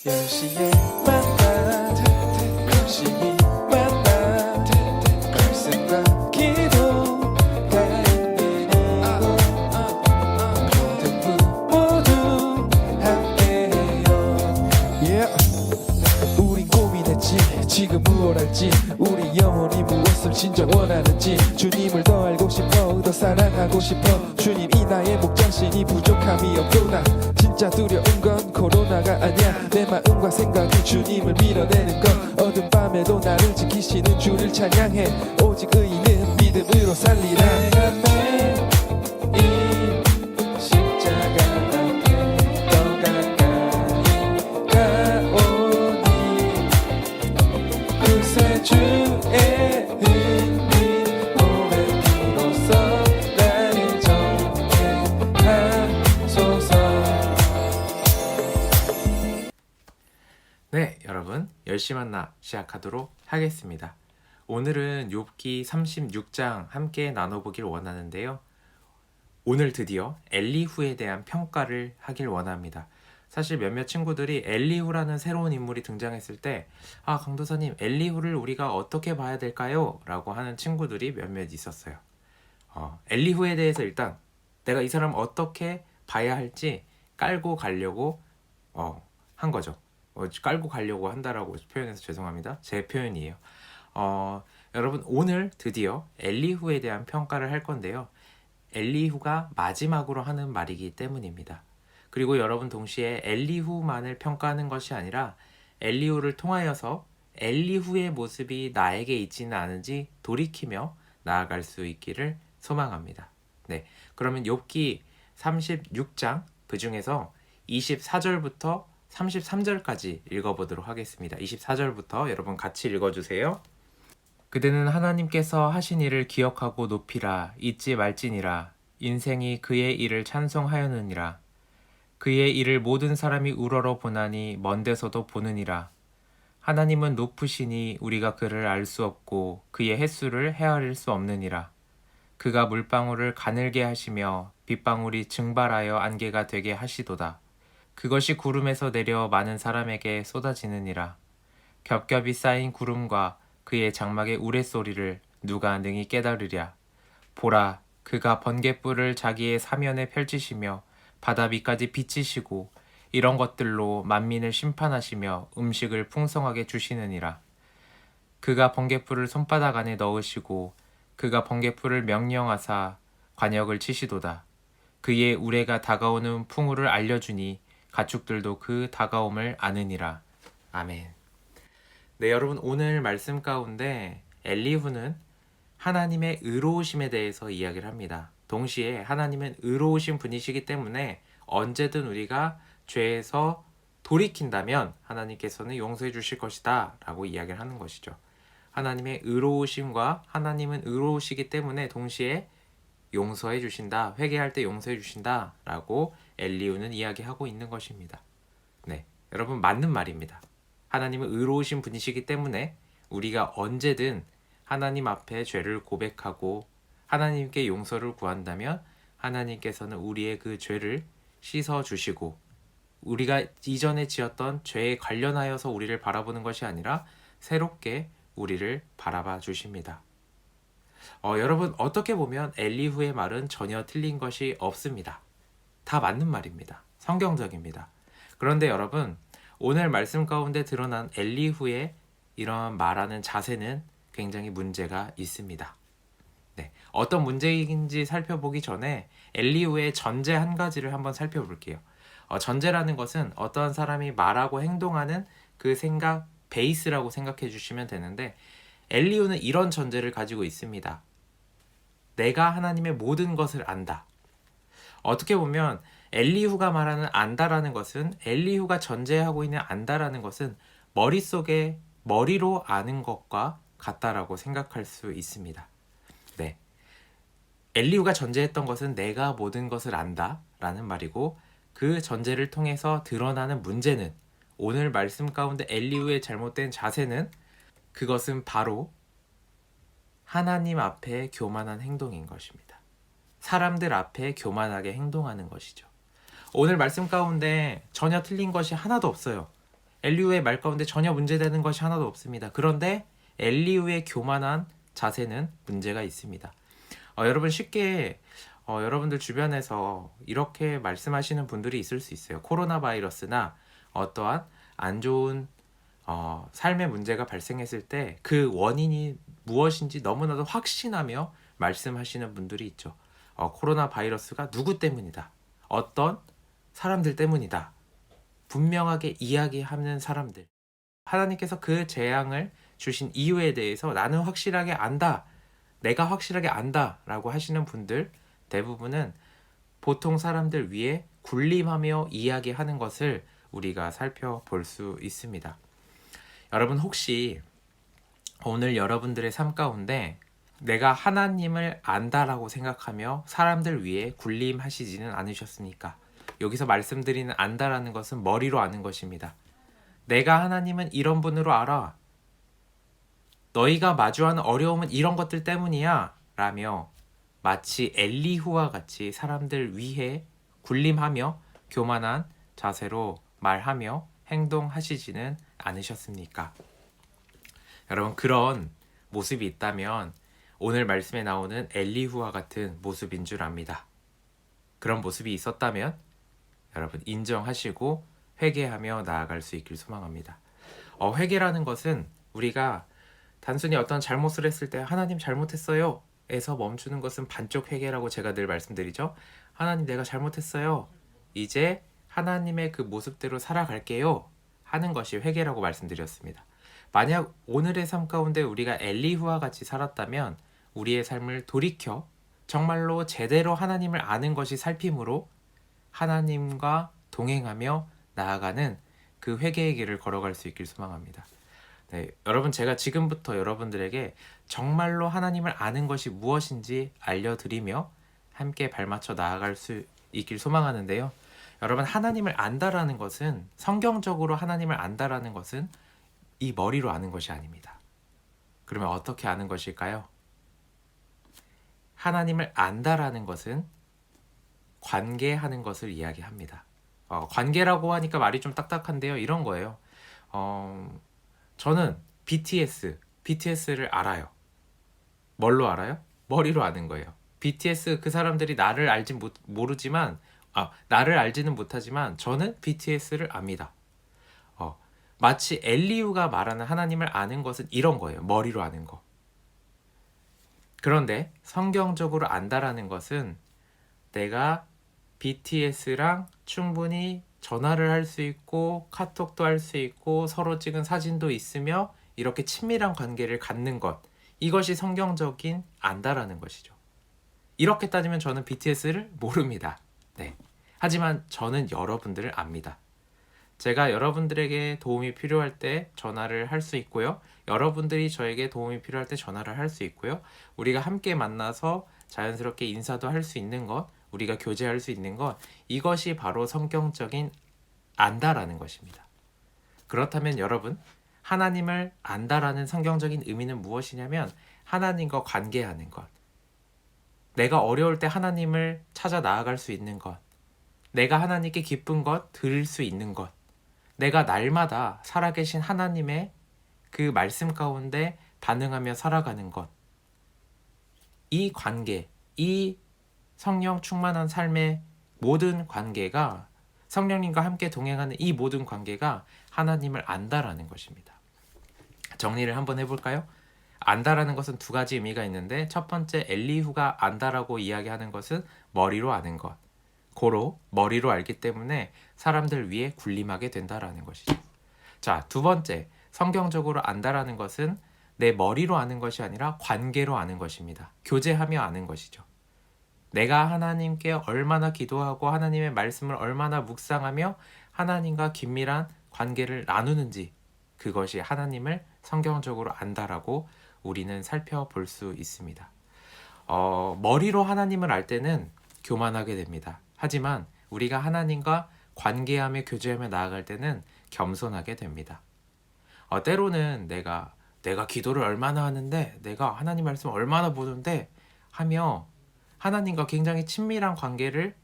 10시에 만나 열심히 만나 말씀과 기도가 있는 이곳 모두 함께해요. 우린 고민했지 지금 무엇 할지 우리 영혼이 무엇을 진짜 원하는지 주님을 더 알고 싶어 더 사랑하고 싶어 주님 이 나의 목장신이 부족함이 없구나 진짜 두려운 건 코로나가 아니야 내 마음과 생각이 주님을 밀어내는 건 어두운 밤에도 나를 지키시는 주를 찬양해 오직 의인은 믿음으로 살리라 내가 매일 십자가 앞에 더 가까이 가오니 구세주의 은민 오랜 피로써 나를 정죄하소서. 네, 여러분 10시 만나 시작하도록 하겠습니다. 오늘은 욥기 36장 함께 나눠보길 원하는데요. 오늘 드디어 엘리후에 대한 평가를 하길 원합니다. 사실 몇몇 친구들이 엘리후라는 새로운 인물이 등장했을 때 강도사님 엘리후를 우리가 어떻게 봐야 될까요? 라고 하는 친구들이 몇몇 있었어요. 엘리후에 대해서 일단 내가 이 사람 어떻게 봐야 할지 깔고 가려고 한 거죠. 깔고 가려고 한다라고 표현해서 죄송합니다. 제 표현이에요. 여러분 오늘 드디어 엘리후에 대한 평가를 할 건데요. 엘리후가 마지막으로 하는 말이기 때문입니다. 그리고 여러분 동시에 엘리후만을 평가하는 것이 아니라 엘리후를 통하여서 엘리후의 모습이 나에게 있지는 않은지 돌이키며 나아갈 수 있기를 소망합니다. 네, 그러면 욥기 36장 그 중에서 24절부터 33절까지 읽어보도록 하겠습니다. 24절부터 여러분 같이 읽어주세요. 그대는 하나님께서 하신 일을 기억하고 높이라 잊지 말지니라. 인생이 그의 일을 찬송하였느니라. 그의 일을 모든 사람이 우러러 보나니 먼 데서도 보느니라. 하나님은 높으시니 우리가 그를 알 수 없고 그의 횟수를 헤아릴 수 없느니라. 그가 물방울을 가늘게 하시며 빗방울이 증발하여 안개가 되게 하시도다. 그것이 구름에서 내려 많은 사람에게 쏟아지느니라. 겹겹이 쌓인 구름과 그의 장막의 우레소리를 누가 능히 깨달으랴. 보라, 그가 번갯불을 자기의 사면에 펼치시며 바다 위까지 비치시고 이런 것들로 만민을 심판하시며 음식을 풍성하게 주시느니라. 그가 번갯불을 손바닥 안에 넣으시고 그가 번갯불을 명령하사 관역을 치시도다. 그의 우레가 다가오는 풍우를 알려주니 가축들도 그 다가옴을 아느니라. 아멘. 네, 여러분 오늘 말씀 가운데 엘리후는 하나님의 의로우심에 대해서 이야기를 합니다. 동시에 하나님은 의로우신 분이시기 때문에 언제든 우리가 죄에서 돌이킨다면 하나님께서는 용서해 주실 것이다 라고 이야기를 하는 것이죠. 하나님의 의로우심과 하나님은 의로우시기 때문에 동시에 용서해 주신다, 회개할 때 용서해 주신다 라고 엘리후는 이야기하고 있는 것입니다. 네, 여러분 맞는 말입니다. 하나님은 의로우신 분이시기 때문에 우리가 언제든 하나님 앞에 죄를 고백하고 하나님께 용서를 구한다면 하나님께서는 우리의 그 죄를 씻어주시고 우리가 이전에 지었던 죄에 관련하여서 우리를 바라보는 것이 아니라 새롭게 우리를 바라봐 주십니다. 여러분 어떻게 보면 엘리후의 말은 전혀 틀린 것이 없습니다. 다 맞는 말입니다. 성경적입니다. 그런데 여러분 오늘 말씀 가운데 드러난 엘리후의 이런 말하는 자세는 굉장히 문제가 있습니다. 네, 어떤 문제인지 살펴보기 전에 엘리후의 전제 한 가지를 한번 살펴볼게요. 전제라는 것은 어떤 사람이 말하고 행동하는 그 생각 베이스라고 생각해 주시면 되는데 엘리후는 이런 전제를 가지고 있습니다. 내가 하나님의 모든 것을 안다. 어떻게 보면 엘리후가 말하는 안다라는 것은 엘리후가 전제하고 있는 안다라는 것은 머릿속에 머리로 아는 것과 같다라고 생각할 수 있습니다. 네, 엘리후가 전제했던 것은 내가 모든 것을 안다 라는 말이고 그 전제를 통해서 드러나는 문제는 오늘 말씀 가운데 엘리후의 잘못된 자세는 그것은 바로 하나님 앞에 교만한 행동인 것입니다. 사람들 앞에 교만하게 행동하는 것이죠. 오늘 말씀 가운데 전혀 틀린 것이 하나도 없어요. 엘리후의 말 가운데 전혀 문제되는 것이 하나도 없습니다. 그런데 엘리후의 교만한 자세는 문제가 있습니다. 여러분 쉽게 여러분들 주변에서 이렇게 말씀하시는 분들이 있을 수 있어요. 코로나 바이러스나 어떠한 안 좋은 삶의 문제가 발생했을 때 그 원인이 무엇인지 너무나도 확신하며 말씀하시는 분들이 있죠. 코로나 바이러스가 누구 때문이다. 어떤 사람들 때문이다. 분명하게 이야기하는 사람들. 하나님께서 그 재앙을 주신 이유에 대해서 나는 확실하게 안다. 내가 확실하게 안다. 라고 하시는 분들 대부분은 보통 사람들 위에 군림하며 이야기하는 것을 우리가 살펴볼 수 있습니다. 여러분 혹시 오늘 여러분들의 삶 가운데 내가 하나님을 안다라고 생각하며 사람들 위에 군림하시지는 않으셨습니까? 여기서 말씀드리는 안다라는 것은 머리로 아는 것입니다. 내가 하나님은 이런 분으로 알아. 너희가 마주하는 어려움은 이런 것들 때문이야 라며 마치 엘리후와 같이 사람들 위해 군림하며 교만한 자세로 말하며 행동하시지는 않으셨습니까? 여러분 그런 모습이 있다면 오늘 말씀에 나오는 엘리후와 같은 모습인 줄 압니다. 그런 모습이 있었다면 여러분 인정하시고 회개하며 나아갈 수 있길 소망합니다. 회개라는 것은 우리가 단순히 어떤 잘못을 했을 때 하나님 잘못했어요 에서 멈추는 것은 반쪽 회개라고 제가 늘 말씀드리죠. 하나님 내가 잘못했어요. 이제 하나님의 그 모습대로 살아갈게요 하는 것이 회개라고 말씀드렸습니다. 만약 오늘의 삶 가운데 우리가 엘리후와 같이 살았다면 우리의 삶을 돌이켜 정말로 제대로 하나님을 아는 것이 살핌으로 하나님과 동행하며 나아가는 그 회개의 길을 걸어갈 수 있길 소망합니다. 네, 여러분 제가 지금부터 여러분들에게 정말로 하나님을 아는 것이 무엇인지 알려드리며 함께 발맞춰 나아갈 수 있길 소망하는데요. 여러분 하나님을 안다라는 것은 성경적으로 하나님을 안다라는 것은 이 머리로 아는 것이 아닙니다. 그러면 어떻게 아는 것일까요? 하나님을 안다라는 것은 관계하는 것을 이야기합니다. 관계라고 하니까 말이 좀 딱딱한데요. 이런 거예요. 저는 BTS를 알아요. 뭘로 알아요? 머리로 아는 거예요. BTS 그 사람들이 나를 모르지만 나를 알지는 못하지만 저는 BTS를 압니다. 마치 엘리후가 말하는 하나님을 아는 것은 이런 거예요. 머리로 아는 거. 그런데 성경적으로 안다라는 것은 내가 BTS랑 충분히 전화를 할 수 있고 카톡도 할 수 있고 서로 찍은 사진도 있으며 이렇게 친밀한 관계를 갖는 것, 이것이 성경적인 안다라는 것이죠. 이렇게 따지면 저는 BTS를 모릅니다. 네. 하지만 저는 여러분들을 압니다. 제가 여러분들에게 도움이 필요할 때 전화를 할 수 있고요. 여러분들이 저에게 도움이 필요할 때 전화를 할 수 있고요. 우리가 함께 만나서 자연스럽게 인사도 할 수 있는 것, 우리가 교제할 수 있는 것, 이것이 바로 성경적인 안다라는 것입니다. 그렇다면 여러분, 하나님을 안다라는 성경적인 의미는 무엇이냐면 하나님과 관계하는 것, 내가 어려울 때 하나님을 찾아 나아갈 수 있는 것, 내가 하나님께 기쁜 것 들을 수 있는 것, 내가 날마다 살아계신 하나님의 그 말씀 가운데 반응하며 살아가는 것, 이 관계, 이 성령 충만한 삶의 모든 관계가, 성령님과 함께 동행하는 이 모든 관계가 하나님을 안다라는 것입니다. 정리를 한번 해볼까요? 안다라는 것은 두 가지 의미가 있는데, 첫 번째 엘리후가 안다라고 이야기하는 것은 머리로 아는 것, 고로 머리로 알기 때문에 사람들 위에 군림하게 된다라는 것이죠. 자, 두 번째, 성경적으로 안다라는 것은 내 머리로 아는 것이 아니라 관계로 아는 것입니다. 교제하며 아는 것이죠. 내가 하나님께 얼마나 기도하고 하나님의 말씀을 얼마나 묵상하며 하나님과 긴밀한 관계를 나누는지, 그것이 하나님을 성경적으로 안다라고 우리는 살펴볼 수 있습니다. 머리로 하나님을 알 때는 교만하게 됩니다. 하지만 우리가 하나님과 관계하며 교제하며 나아갈 때는 겸손하게 됩니다. 때로는 내가 기도를 얼마나 하는데, 내가 하나님 말씀을 얼마나 보는데 하며 하나님과 굉장히 친밀한 관계를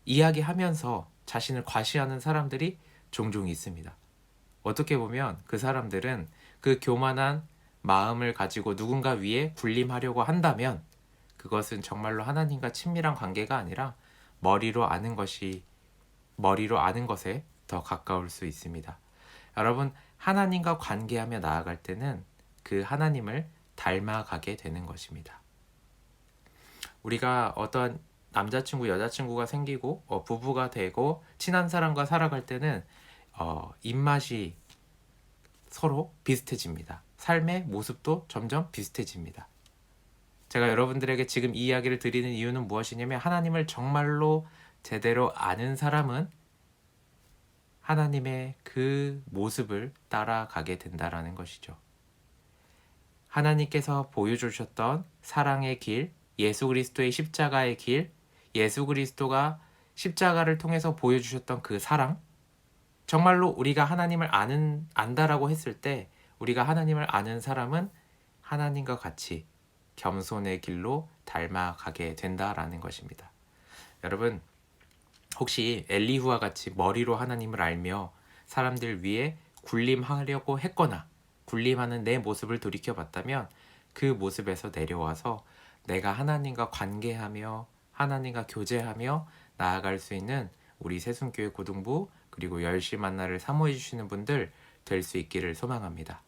이야기하면서 자신을 과시하는 사람들이 종종 있습니다. 어떻게 보면 그 사람들은 그 교만한 마음을 가지고 누군가 위에 군림하려고 한다면 그것은 정말로 하나님과 친밀한 관계가 아니라 머리로 아는 것에 더 가까울 수 있습니다. 여러분, 하나님과 관계하며 나아갈 때는 그 하나님을 닮아가게 되는 것입니다. 우리가 어떤 남자친구, 여자친구가 생기고 부부가 되고 친한 사람과 살아갈 때는 입맛이 서로 비슷해집니다. 삶의 모습도 점점 비슷해집니다. 제가 여러분들에게 지금 이 이야기를 드리는 이유는 무엇이냐면 하나님을 정말로 제대로 아는 사람은 하나님의 그 모습을 따라가게 된다라는 것이죠. 하나님께서 보여주셨던 사랑의 길, 예수 그리스도의 십자가의 길, 예수 그리스도가 십자가를 통해서 보여주셨던 그 사랑, 정말로 우리가 하나님을 안다라고 했을 때 우리가 하나님을 아는 사람은 하나님과 같이 겸손의 길로 닮아가게 된다라는 것입니다. 여러분, 혹시 엘리후와 같이 머리로 하나님을 알며 사람들 위에 군림하려고 했거나 군림하는 내 모습을 돌이켜봤다면 그 모습에서 내려와서 내가 하나님과 관계하며 하나님과 교제하며 나아갈 수 있는 우리 새순교회 고등부 그리고 10시 만나를 사모해 주시는 분들 될 수 있기를 소망합니다.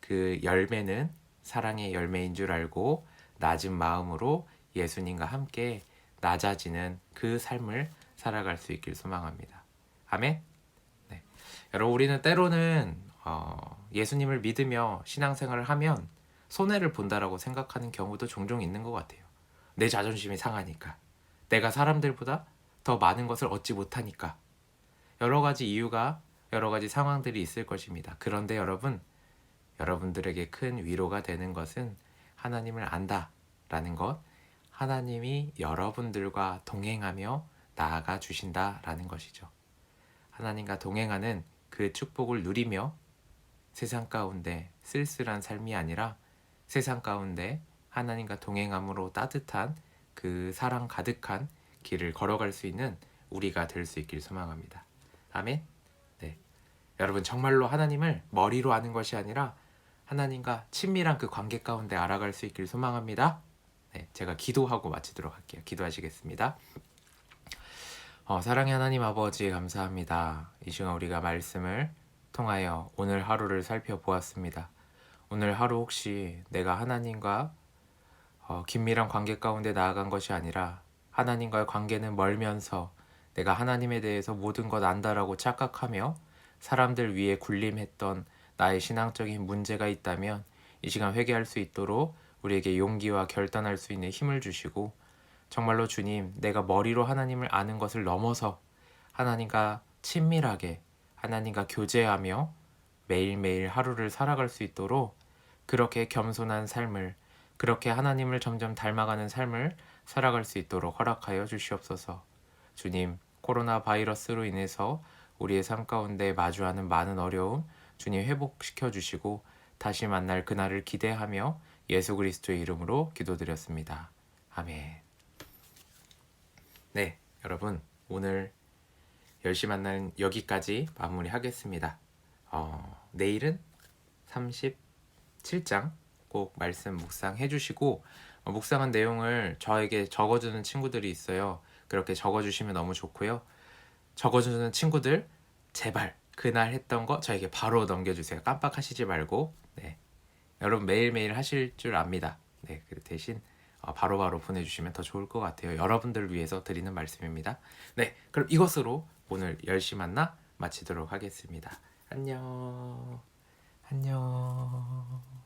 그 열매는 사랑의 열매인 줄 알고 낮은 마음으로 예수님과 함께 낮아지는 그 삶을 살아갈 수 있길 소망합니다. 아멘. 네. 여러분, 우리는 때로는 예수님을 믿으며 신앙생활을 하면 손해를 본다라고 생각하는 경우도 종종 있는 것 같아요. 내 자존심이 상하니까, 내가 사람들보다 더 많은 것을 얻지 못하니까, 여러 가지 이유가, 여러 가지 상황들이 있을 것입니다. 그런데 여러분들에게 큰 위로가 되는 것은 하나님을 안다라는 것, 하나님이 여러분들과 동행하며 나아가 주신다라는 것이죠. 하나님과 동행하는 그 축복을 누리며 세상 가운데 쓸쓸한 삶이 아니라 세상 가운데 하나님과 동행함으로 따뜻한 그 사랑 가득한 길을 걸어갈 수 있는 우리가 될 수 있길 소망합니다. 아멘. 네. 여러분, 정말로 하나님을 머리로 아는 것이 아니라 하나님과 친밀한 그 관계 가운데 알아갈 수 있길 소망합니다. 네, 제가 기도하고 마치도록 할게요. 기도하시겠습니다. 사랑의 하나님 아버지, 감사합니다. 이 시간 우리가 말씀을 통하여 오늘 하루를 살펴보았습니다. 오늘 하루 혹시 내가 하나님과 긴밀한 관계 가운데 나아간 것이 아니라 하나님과의 관계는 멀면서 내가 하나님에 대해서 모든 것 안다라고 착각하며 사람들 위에 군림했던 나의 신앙적인 문제가 있다면 이 시간 회개할 수 있도록 우리에게 용기와 결단할 수 있는 힘을 주시고, 정말로 주님, 내가 머리로 하나님을 아는 것을 넘어서 하나님과 친밀하게 하나님과 교제하며 매일매일 하루를 살아갈 수 있도록 그렇게 겸손한 삶을, 그렇게 하나님을 점점 닮아가는 삶을 살아갈 수 있도록 허락하여 주시옵소서. 주님, 코로나 바이러스로 인해서 우리의 삶 가운데 마주하는 많은 어려움 주님 회복시켜 주시고 다시 만날 그날을 기대하며 예수 그리스도의 이름으로 기도드렸습니다. 아멘. 네, 여러분, 오늘 10시 만나는 여기까지 마무리하겠습니다. 내일은 37장 꼭 말씀 묵상해 주시고, 묵상한 내용을 저에게 적어주는 친구들이 있어요. 그렇게 적어주시면 너무 좋고요. 적어주는 친구들, 제발 그날 했던 거 저에게 바로 넘겨주세요. 깜빡하시지 말고. 네, 여러분 매일매일 하실 줄 압니다. 네, 그 대신 바로바로 보내주시면 더 좋을 것 같아요. 여러분들을 위해서 드리는 말씀입니다. 네, 그럼 이것으로 오늘 10시 만나 마치도록 하겠습니다. 안녕. 안녕.